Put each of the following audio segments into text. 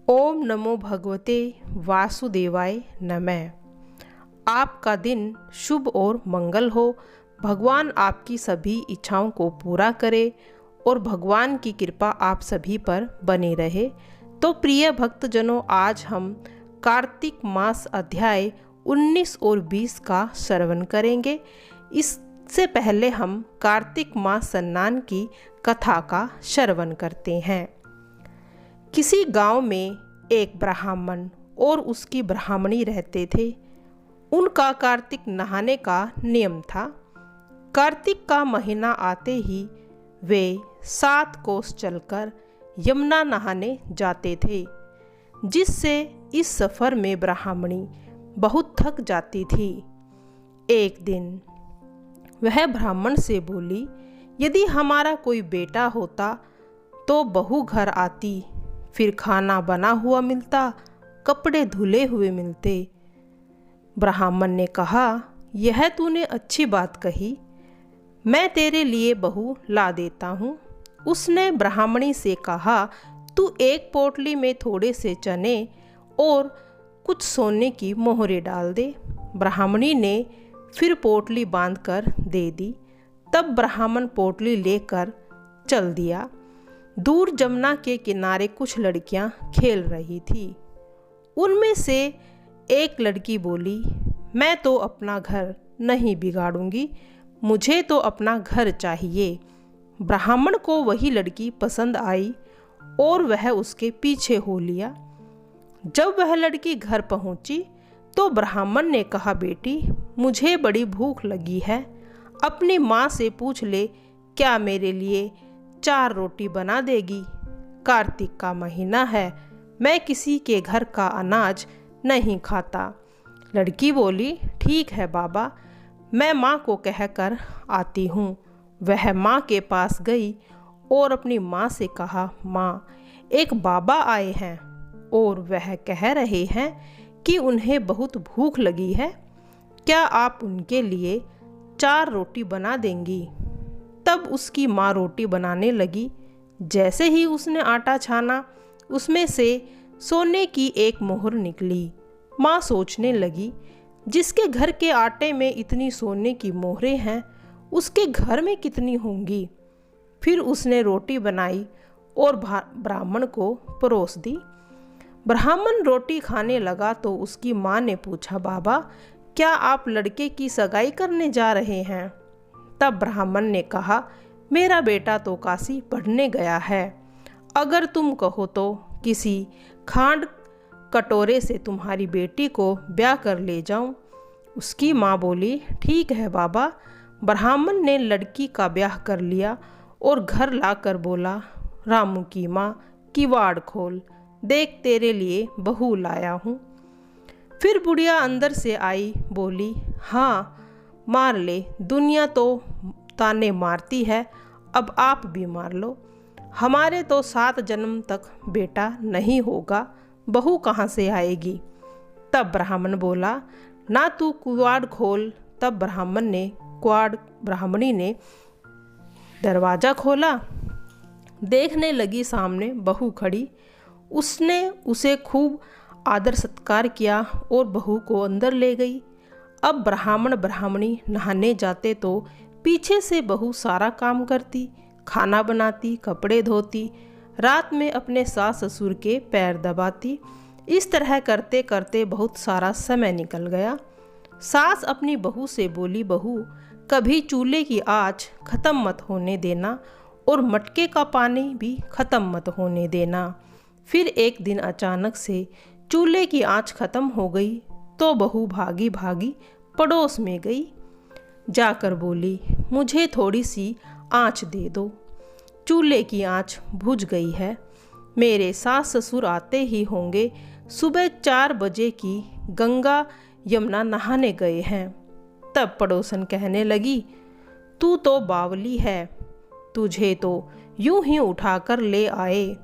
ओम नमो भगवते वासुदेवाय नमः। आपका दिन शुभ और मंगल हो। भगवान आपकी सभी इच्छाओं को पूरा करे और भगवान की कृपा आप सभी पर बनी रहे। तो प्रिय भक्तजनों, आज हम कार्तिक मास अध्याय 19 और 20 का श्रवण करेंगे। इससे पहले हम कार्तिक मास स्नान की कथा का श्रवण करते हैं। किसी गांव में एक ब्राह्मण और उसकी ब्राह्मणी रहते थे। उनका कार्तिक नहाने का नियम था। कार्तिक का महीना आते ही वे 7 कोस चलकर यमुना नहाने जाते थे, जिससे इस सफ़र में ब्राह्मणी बहुत थक जाती थी। एक दिन वह ब्राह्मण से बोली, यदि हमारा कोई बेटा होता तो बहू घर आती, फिर खाना बना हुआ मिलता, कपड़े धुले हुए मिलते। ब्राह्मण ने कहा, यह तूने अच्छी बात कही, मैं तेरे लिए बहू ला देता हूँ। उसने ब्राह्मणी से कहा, तू एक पोटली में थोड़े से चने और कुछ सोने की मोहरें डाल दे। ब्राह्मणी ने फिर पोटली बांधकर दे दी। तब ब्राह्मण पोटली लेकर चल दिया। दूर जमुना के किनारे कुछ लड़कियां खेल रही थी। उनमें से एक लड़की बोली, मैं तो अपना घर नहीं बिगाड़ूंगी, मुझे तो अपना घर चाहिए। ब्राह्मण को वही लड़की पसंद आई और वह उसके पीछे हो लिया। जब वह लड़की घर पहुंची तो ब्राह्मण ने कहा, बेटी मुझे बड़ी भूख लगी है, अपनी माँ से पूछ ले क्या मेरे लिए 4 रोटी बना देगी। कार्तिक का महीना है, मैं किसी के घर का अनाज नहीं खाता। लड़की बोली, ठीक है बाबा, मैं माँ को कहकर आती हूँ। वह माँ के पास गई और अपनी माँ से कहा, माँ एक बाबा आए हैं और वह कह रहे हैं कि उन्हें बहुत भूख लगी है, क्या आप उनके लिए 4 रोटी बना देंगी। तब उसकी माँ रोटी बनाने लगी। जैसे ही उसने आटा छाना, उसमें से सोने की एक मोहर निकली। माँ सोचने लगी, जिसके घर के आटे में इतनी सोने की मोहरें हैं, उसके घर में कितनी होंगी। फिर उसने रोटी बनाई और ब्राह्मण को परोस दी। ब्राह्मण रोटी खाने लगा तो उसकी माँ ने पूछा, बाबा क्या आप लड़के की सगाई करने जा रहे हैं। तब ब्राह्मण ने कहा, मेरा बेटा तो काशी पढ़ने गया है, अगर तुम कहो तो किसी खांड कटोरे से तुम्हारी बेटी को ब्याह कर ले जाऊं। उसकी माँ बोली, ठीक है बाबा। ब्राह्मण ने लड़की का ब्याह कर लिया और घर लाकर बोला, रामू की माँ किवाड़ खोल, देख तेरे लिए बहू लाया हूँ। फिर बुढ़िया अंदर से आई, बोली, हाँ मार ले, दुनिया तो ताने मारती है, अब आप भी मार लो। हमारे तो 7 जन्म तक बेटा नहीं होगा, बहू कहाँ से आएगी। तब ब्राह्मण बोला, ना तू कुआड़ खोल। तब ब्राह्मणी ने दरवाज़ा खोला। देखने लगी सामने बहू खड़ी। उसने उसे खूब आदर सत्कार किया और बहू को अंदर ले गई। अब ब्राह्मण ब्राह्मणी नहाने जाते तो पीछे से बहू सारा काम करती, खाना बनाती, कपड़े धोती, रात में अपने सास ससुर के पैर दबाती। इस तरह करते करते बहुत सारा समय निकल गया। सास अपनी बहू से बोली, बहू कभी चूल्हे की आँच ख़त्म मत होने देना और मटके का पानी भी ख़त्म मत होने देना। फिर एक दिन अचानक से चूल्हे की आँच ख़त्म हो गई तो बहू भागी भागी पड़ोस में गई। जाकर बोली, मुझे थोड़ी सी आँच दे दो, चूल्हे की आँच बुझ गई है। मेरे सास ससुर आते ही होंगे, सुबह 4 बजे की गंगा यमुना नहाने गए हैं। तब पड़ोसन कहने लगी, तू तो बावली है, तुझे तो यूं ही उठाकर ले आए,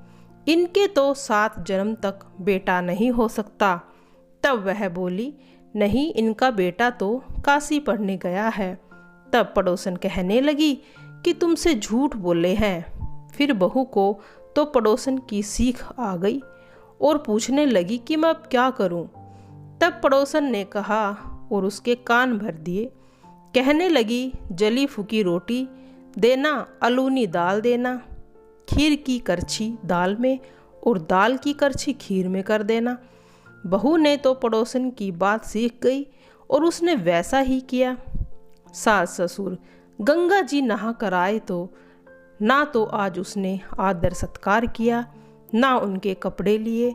इनके तो 7 जन्म तक बेटा नहीं हो सकता। तब वह बोली, नहीं, इनका बेटा तो काशी पढ़ने गया है। तब पड़ोसन कहने लगी कि तुमसे झूठ बोले हैं। फिर बहू को तो पड़ोसन की सीख आ गई और पूछने लगी कि मैं अब क्या करूं। तब पड़ोसन ने कहा और उसके कान भर दिए। कहने लगी, जली फूकी रोटी देना, अलूनी दाल देना, खीर की करछी दाल में और दाल की करछी खीर में कर देना। बहू ने तो पड़ोसन की बात सीख गई और उसने वैसा ही किया। सास ससुर गंगा जी नहा कर आए तो ना तो आज उसने आदर सत्कार किया, ना उनके कपड़े लिए,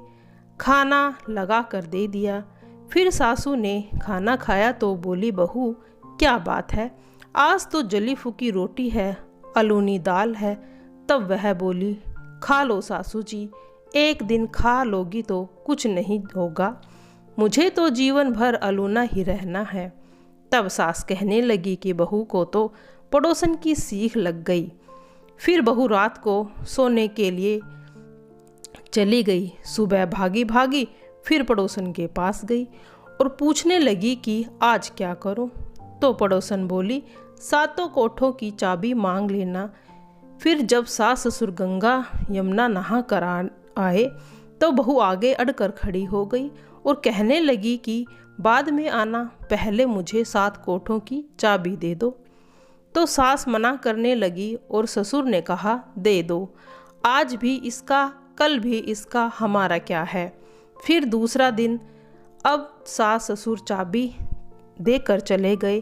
खाना लगा कर दे दिया। फिर सासू ने खाना खाया तो बोली, बहू क्या बात है, आज तो जली फूकी रोटी है, अलूनी दाल है। तब वह बोली, खा लो सासू जी, एक दिन खा लोगी तो कुछ नहीं होगा, मुझे तो जीवन भर अलूना ही रहना है। तब सास कहने लगी कि बहू को तो पड़ोसन की सीख लग गई। फिर बहू रात को सोने के लिए चली गई। सुबह भागी भागी फिर पड़ोसन के पास गई और पूछने लगी कि आज क्या करूं। तो पड़ोसन बोली, सातों कोठों की चाबी मांग लेना। फिर जब सास ससुर गंगा यमुना नहा कर आए तो बहू आगे अड़कर खड़ी हो गई और कहने लगी कि बाद में आना, पहले मुझे 7 कोठों की चाबी दे दो। तो सास मना करने लगी और ससुर ने कहा, दे दो, आज भी इसका कल भी इसका, हमारा क्या है। फिर दूसरा दिन अब सास ससुर चाबी देकर चले गए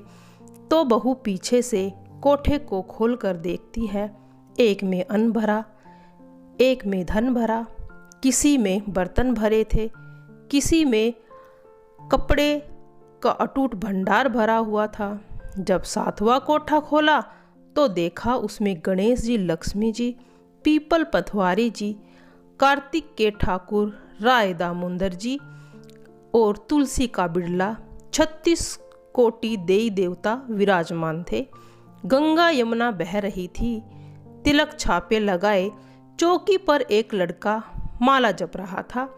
तो बहू पीछे से कोठे को खोल कर देखती है। एक में अन्न भरा, एक में धन भरा, किसी में बर्तन भरे थे, किसी में कपड़े का अटूट भंडार भरा हुआ था। जब 7वां कोठा खोला तो देखा उसमें गणेश जी, लक्ष्मी जी, पीपल पथवारी जी, कार्तिक के ठाकुर, राय दामोदर जी और तुलसी का बिड़ला, 36 कोटि देवी देवता विराजमान थे। गंगा यमुना बह रही थी, तिलक छापे लगाए चौकी पर एक लड़का माला जप रहा था।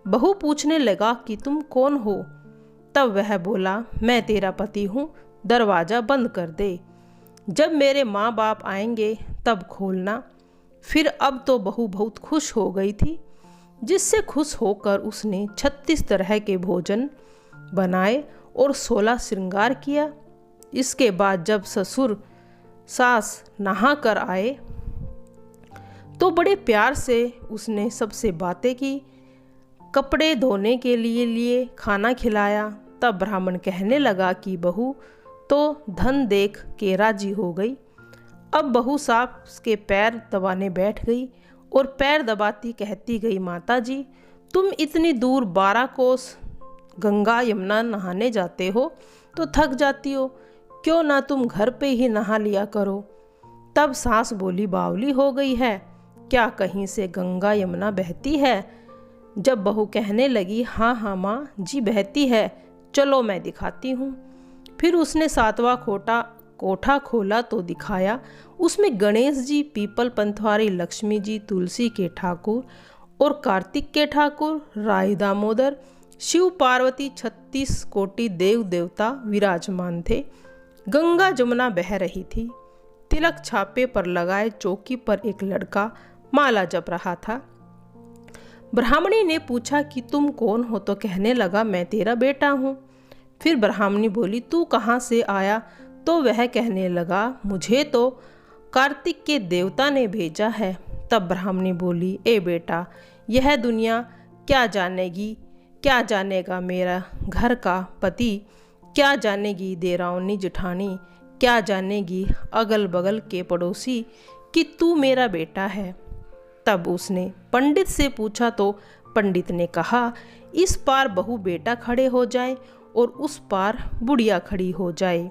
बहू पूछने लगा कि तुम कौन हो। तब वह बोला, मैं तेरा पति हूँ, दरवाज़ा बंद कर दे, जब मेरे माँ बाप आएंगे तब खोलना। फिर अब तो बहू बहुत खुश हो गई थी, जिससे खुश होकर उसने 36 तरह के भोजन बनाए और 16 श्रृंगार किया। इसके बाद जब ससुर सास नहा कर आए तो बड़े प्यार से उसने सबसे बातें की, कपड़े धोने के लिए खाना खिलाया। तब ब्राह्मण कहने लगा कि बहू तो धन देख के राजी हो गई। अब बहू सास के पैर दबाने बैठ गई और पैर दबाती कहती गई, माता जी तुम इतनी दूर 12 कोस गंगा यमुना नहाने जाते हो तो थक जाती हो, क्यों ना तुम घर पे ही नहा लिया करो। तब सास बोली, बावली हो गई है क्या, कहीं से गंगा यमुना बहती है। जब बहू कहने लगी, हाँ हाँ माँ जी बहती है, चलो मैं दिखाती हूँ। फिर उसने 7वां कोठा खोला तो दिखाया, उसमें गणेश जी, पीपल पंथवारी, लक्ष्मी जी, तुलसी के ठाकुर और कार्तिक के ठाकुर, राय दामोदर, शिव पार्वती, 36 कोटि देव देवता विराजमान थे। गंगा जमुना बह रही थी। तिलक छापे पर लगाए चौकी पर एक लड़का माला जप रहा था। ब्राह्मणी ने पूछा कि तुम कौन हो, तो कहने लगा, मैं तेरा बेटा हूँ। फिर ब्राह्मणी बोली, तू कहाँ से आया। तो वह कहने लगा, मुझे तो कार्तिक के देवता ने भेजा है। तब ब्राह्मणी बोली, ए बेटा यह दुनिया क्या जानेगी, क्या जानेगा मेरा घर का पति, क्या जानेगी देरावनी जेठानी, क्या जानेगी अगल बगल के पड़ोसी कि तू मेरा बेटा है। तब उसने पंडित से पूछा तो पंडित ने कहा, इस पार बहू बेटा खड़े हो जाए और उस पार बुढ़िया खड़ी हो जाए।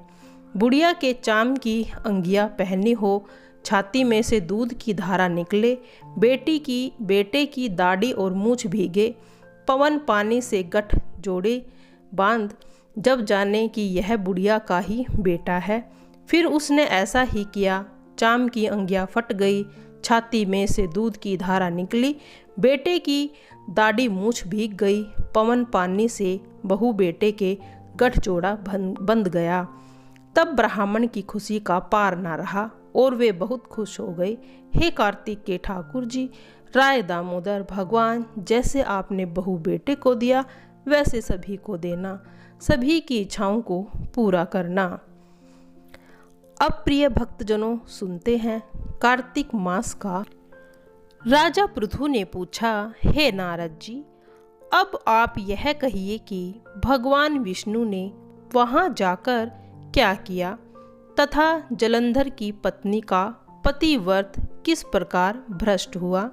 बुढ़िया के चाम की अंगिया पहनी हो, छाती में से दूध की धारा निकले, बेटे की दाढ़ी और मूछ भीगे, पवन पानी से गठ जोड़े बांध, जब जाने कि यह बुढ़िया का ही बेटा है। फिर उसने ऐसा ही किया। चाम की अंगिया फट गई, छाती में से दूध की धारा निकली, बेटे की दाढ़ी मूछ भीग गई, पवन पानी से बहू बेटे के गठ जोड़ा बंध गया। तब ब्राह्मण की खुशी का पार ना रहा और वे बहुत खुश हो गए। हे कार्तिक के ठाकुर जी, राय दामोदर, भगवान जैसे आपने बहू बेटे को दिया वैसे सभी को देना, सभी की इच्छाओं को पूरा करना। अब प्रिय भक्तजनों सुनते हैं कार्तिक मास का। राजा पृथु ने पूछा, हे नारद जी, अब आप यह कहिए कि भगवान विष्णु ने वहाँ जाकर क्या किया तथा जलंधर की पत्नी का पतिव्रत किस प्रकार भ्रष्ट हुआ।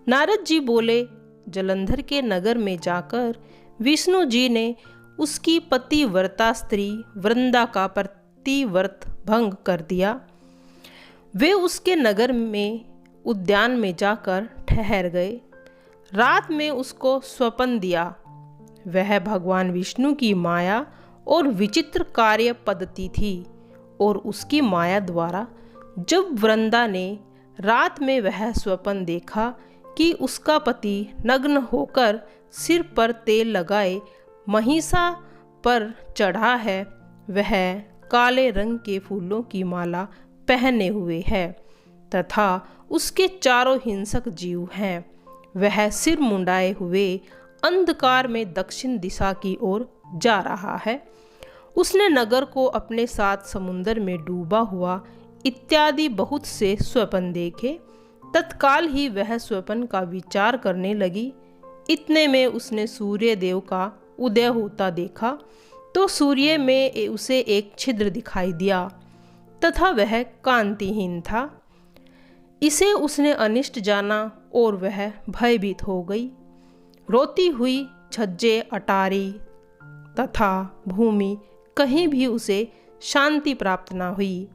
नारद जी बोले, जलंधर के नगर में जाकर विष्णु जी ने उसकी पतिव्रता स्त्री वृंदा का पतिव्रत भंग कर दिया। वे उसके नगर में उद्यान में जाकर ठहर गए। रात में उसको स्वप्न दिया। वह भगवान विष्णु की माया और विचित्र कार्य पद्धति थी और उसकी माया द्वारा जब वृंदा ने रात में वह स्वप्न देखा कि उसका पति नग्न होकर सिर पर तेल लगाए महिषा पर चढ़ा है, वह काले रंग के फूलों की माला पहने हुए है तथा उसके चारों हिंसक जीव हैं, वह सिर मुंडाए हुए अंधकार में दक्षिण दिशा की ओर जा रहा है। उसने नगर को अपने साथ समुद्र में डूबा हुआ इत्यादि बहुत से स्वप्न देखे। तत्काल ही वह स्वप्न का विचार करने लगी। इतने में उसने सूर्य देव का उदय होता देखा तो सूर्य में उसे एक छिद्र दिखाई दिया तथा वह कांतिहीन था। इसे उसने अनिष्ट जाना और वह भयभीत हो गई। रोती हुई छज्जे, अटारी तथा भूमि कहीं भी उसे शांति प्राप्त न हुई।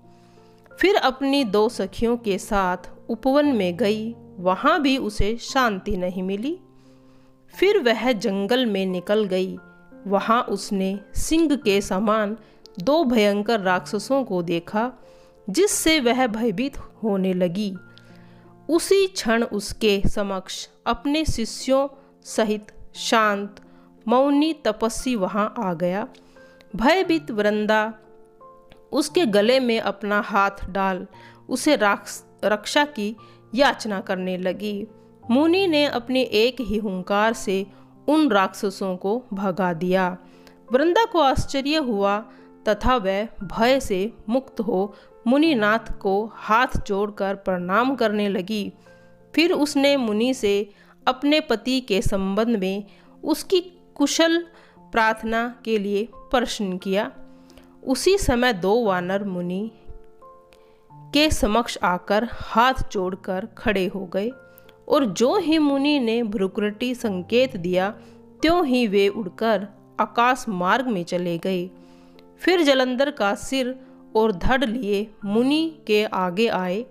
फिर अपनी 2 सखियों के साथ उपवन में गई, वहाँ भी उसे शांति नहीं मिली। फिर वह जंगल में निकल गई। वहाँ उसने सिंह के समान 2 भयंकर राक्षसों को देखा जिससे वह भयभीत होने लगी। उसी क्षण उसके समक्ष अपने शिष्यों सहित शांत मौनी तपस्वी वहाँ आ गया। भयभीत वृंदा उसके गले में अपना हाथ डाल उसे रक्षा की याचना करने लगी। मुनि ने अपने एक ही हुंकार से उन राक्षसों को भगा दिया। वृंदा को आश्चर्य हुआ तथा वह भय से मुक्त हो मुनिनाथ को हाथ जोड़कर प्रणाम करने लगी। फिर उसने मुनि से अपने पति के संबंध में उसकी कुशल प्रार्थना के लिए प्रश्न किया। उसी समय 2 वानर मुनि के समक्ष आकर हाथ जोड़कर खड़े हो गए और जो ही मुनि ने भ्रुकुटी संकेत दिया त्यों ही वे उड़कर आकाश मार्ग में चले गए। फिर जलंधर का सिर और धड़ लिए मुनि के आगे आए।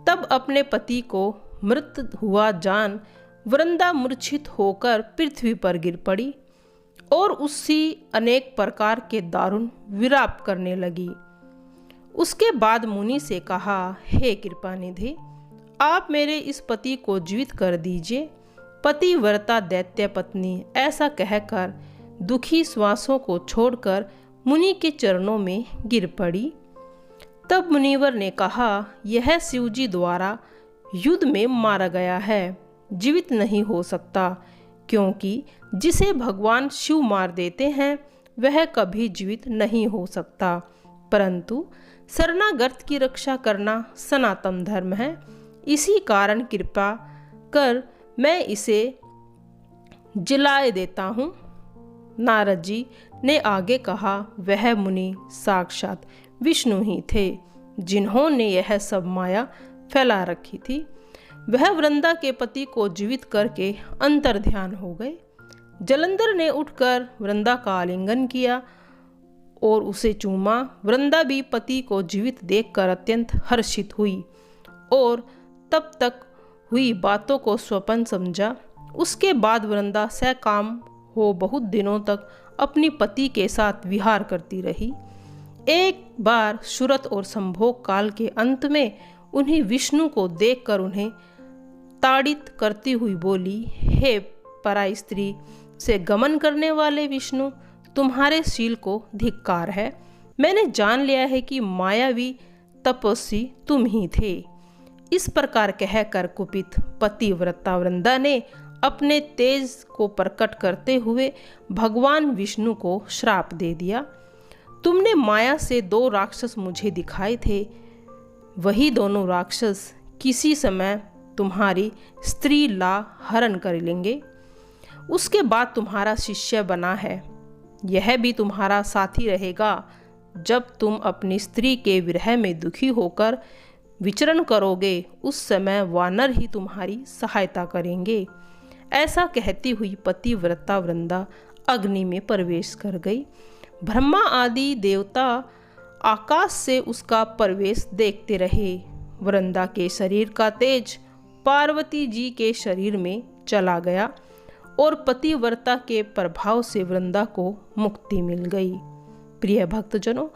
तब अपने पति को मृत हुआ जान वृंदा मूर्छित होकर पृथ्वी पर गिर पड़ी और उसी अनेक प्रकार के दारुण विलाप करने लगी। उसके बाद मुनि से कहा, हे कृपानिधि, आप मेरे इस पति को जीवित कर दीजिए। पतिव्रता दैत्य पत्नी ऐसा कहकर दुखी श्वासों को छोड़कर मुनि के चरणों में गिर पड़ी। तब मुनिवर ने कहा, यह शिवजी द्वारा युद्ध में मारा गया है, जीवित नहीं हो सकता, क्योंकि जिसे भगवान शिव मार देते हैं वह कभी जीवित नहीं हो सकता। परंतु शरणागत की रक्षा करना सनातन धर्म है। इसी कारण कृपा कर मैं इसे जलाए देता हूँ। नारद जी ने आगे कहा, वह मुनि साक्षात विष्णु ही थे जिन्होंने यह सब माया फैला रखी थी। वह वृंदा के पति को जीवित करके अंतर ध्यान हो गए। जलंधर ने उठकर वृंदा का आलिंगन किया और उसे चूमा। वृंदा भी पति को जीवित देखकर अत्यंत हर्षित हुई और तब तक हुई बातों को स्वप्न समझा। उसके बाद वृंदा सकाम हो बहुत दिनों तक अपनी पति के साथ विहार करती रही। एक बार सुरत और संभोग काल के अंत में उन्हें विष्णु को देखकर उन्हें ताड़ित करती हुई बोली, हे पराई स्त्री से गमन करने वाले विष्णु, तुम्हारे शील को धिक्कार है। मैंने जान लिया है कि मायावी तपस्वी तुम ही थे। इस प्रकार कहकर कुपित पतिव्रता वृंदा ने अपने तेज को प्रकट करते हुए भगवान विष्णु को श्राप दे दिया। तुमने माया से 2 राक्षस मुझे दिखाए थे, वही दोनों राक्षस किसी समय तुम्हारी स्त्री ला हरण कर लेंगे। उसके बाद तुम्हारा शिष्य बना है, यह भी तुम्हारा साथी रहेगा। जब तुम अपनी स्त्री के विरह में दुखी होकर विचरण करोगे, उस समय वानर ही तुम्हारी सहायता करेंगे। ऐसा कहती हुई पतिव्रता वृंदा अग्नि में प्रवेश कर गई। ब्रह्मा आदि देवता आकाश से उसका प्रवेश देखते रहे। वृंदा के शरीर का तेज पार्वती जी के शरीर में चला गया और पतिव्रता के प्रभाव से वृंदा को मुक्ति मिल गई। प्रिय भक्तजनों,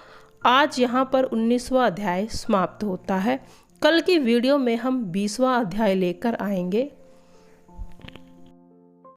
आज यहाँ पर 19वां अध्याय समाप्त होता है। कल की वीडियो में हम 20वां अध्याय लेकर आएंगे।